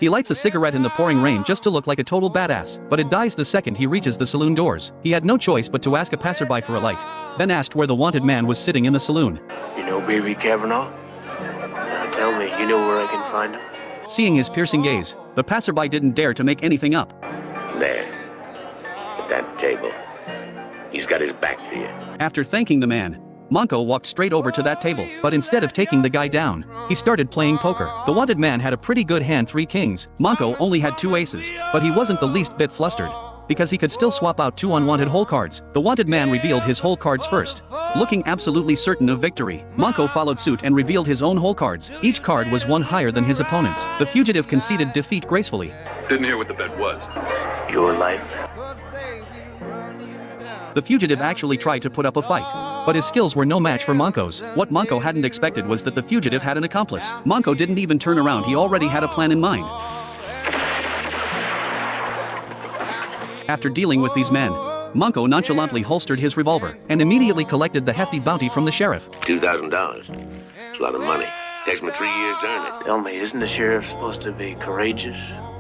He lights a cigarette in the pouring rain just to look like a total badass, but it dies the second he reaches the saloon doors. He had no choice but to ask a passerby for a light, then asked where the wanted man was sitting in the saloon. You know Baby Kavanaugh? Now tell me, you know where I can find him? Seeing his piercing gaze, the passerby didn't dare to make anything up. There. At that table. He's got his back to you. After thanking the man, Monko walked straight over to that table, but instead of taking the guy down, he started playing poker. The wanted man had a pretty good hand, 3 kings. Monko only had 2 aces, but he wasn't the least bit flustered, because he could still swap out 2 unwanted whole cards. The wanted man revealed his whole cards first. Looking absolutely certain of victory, Monko followed suit and revealed his own whole cards. Each card was 1 higher than his opponent's. The fugitive conceded defeat gracefully. Didn't hear what the bet was. Your life? The fugitive actually tried to put up a fight, but his skills were no match for Monko's. What Monko hadn't expected was that the fugitive had an accomplice. Monko didn't even turn around, he already had a plan in mind. After dealing with these men, Monko nonchalantly holstered his revolver and immediately collected the hefty bounty from the sheriff. $2,000. It's a lot of money. Takes me 3 years to earn it. Tell me, isn't the sheriff supposed to be courageous,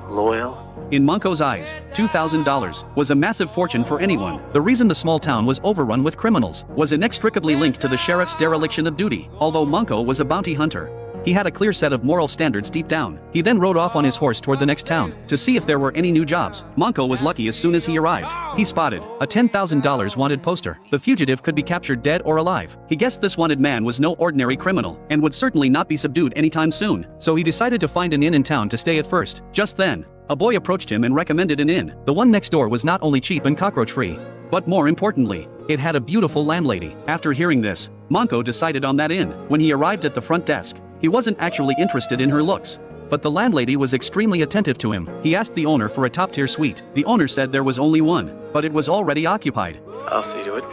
loyal? In Monko's eyes, $2,000 was a massive fortune for anyone. The reason the small town was overrun with criminals was inextricably linked to the sheriff's dereliction of duty. Although Monko was a bounty hunter, he had a clear set of moral standards deep down. He then rode off on his horse toward the next town to see if there were any new jobs. Monko was lucky as soon as he arrived. He spotted a $10,000 wanted poster. The fugitive could be captured dead or alive. He guessed this wanted man was no ordinary criminal and would certainly not be subdued anytime soon, so he decided to find an inn in town to stay at first. Just then, a boy approached him and recommended an inn. The one next door was not only cheap and cockroach-free, but more importantly, it had a beautiful landlady. After hearing this, Monko decided on that inn. When he arrived at the front desk, he wasn't actually interested in her looks, but the landlady was extremely attentive to him. He asked the owner for a top-tier suite. The owner said there was only one, but it was already occupied. I'll see to it.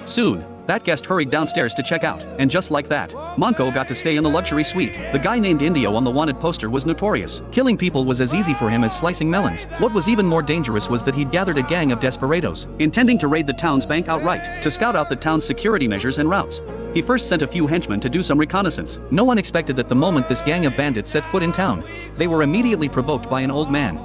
Soon, that guest hurried downstairs to check out, and just like that, Monko got to stay in the luxury suite. The guy named Indio on the wanted poster was notorious. Killing people was as easy for him as slicing melons. What was even more dangerous was that he'd gathered a gang of desperados, intending to raid the town's bank outright. To scout out the town's security measures and routes, he first sent a few henchmen to do some reconnaissance. No one expected that the moment this gang of bandits set foot in town, they were immediately provoked by an old man.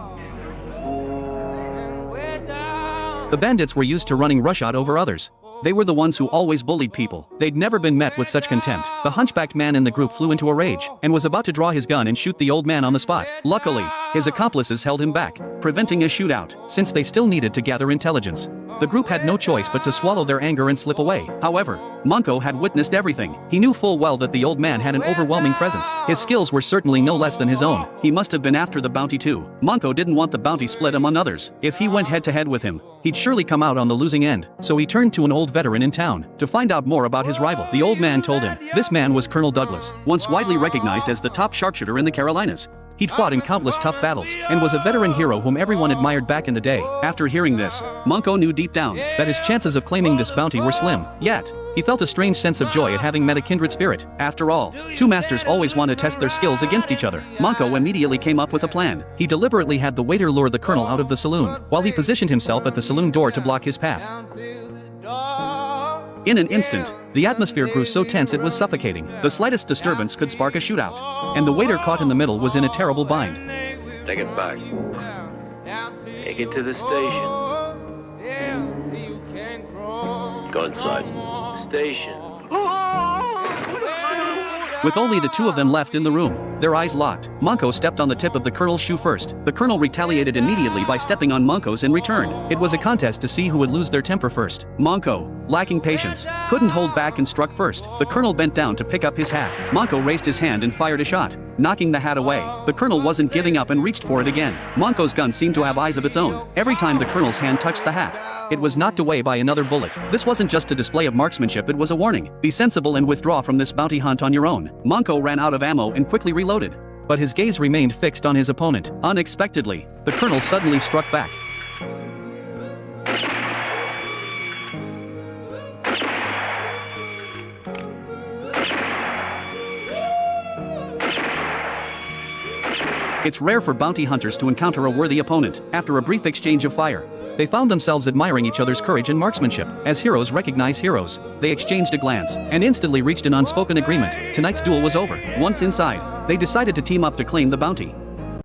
The bandits were used to running roughshod over others. They were the ones who always bullied people. They'd never been met with such contempt. The hunchbacked man in the group flew into a rage and was about to draw his gun and shoot the old man on the spot. Luckily, his accomplices held him back, preventing a shootout, since they still needed to gather intelligence. The group had no choice but to swallow their anger and slip away. However, Monko had witnessed everything. He knew full well that the old man had an overwhelming presence. His skills were certainly no less than his own. He must have been after the bounty too. Monko didn't want the bounty split among others. If he went head-to-head with him, he'd surely come out on the losing end. So he turned to an old veteran in town to find out more about his rival. The old man told him this man was Colonel Douglas, once widely recognized as the top sharpshooter in the Carolinas. He'd fought in countless tough battles and was a veteran hero whom everyone admired back in the day. After hearing this, Monko knew deep down that his chances of claiming this bounty were slim. Yet, he felt a strange sense of joy at having met a kindred spirit. After all, two masters always want to test their skills against each other. Monko immediately came up with a plan. He deliberately had the waiter lure the colonel out of the saloon, while he positioned himself at the saloon door to block his path. In an instant, the atmosphere grew so tense it was suffocating. The slightest disturbance could spark a shootout, and the waiter caught in the middle was in a terrible bind. Take it back. Take it to the station. Go inside. Station. With only the two of them left in the room, their eyes locked, Monko stepped on the tip of the colonel's shoe first. The colonel retaliated immediately by stepping on Monko's in return. It was a contest to see who would lose their temper first. Monko, lacking patience, couldn't hold back and struck first. The colonel bent down to pick up his hat. Monko raised his hand and fired a shot, knocking the hat away. The colonel wasn't giving up and reached for it again. Monko's gun seemed to have eyes of its own. Every time the colonel's hand touched the hat, it was knocked away by another bullet. This wasn't just a display of marksmanship, it was a warning. Be sensible and withdraw from this bounty hunt on your own. Monko ran out of ammo and quickly reloaded, but his gaze remained fixed on his opponent. Unexpectedly, the colonel suddenly struck back. It's rare for bounty hunters to encounter a worthy opponent. After a brief exchange of fire, they found themselves admiring each other's courage and marksmanship. As heroes recognize heroes, they exchanged a glance and instantly reached an unspoken agreement. Tonight's duel was over. Once inside, they decided to team up to claim the bounty.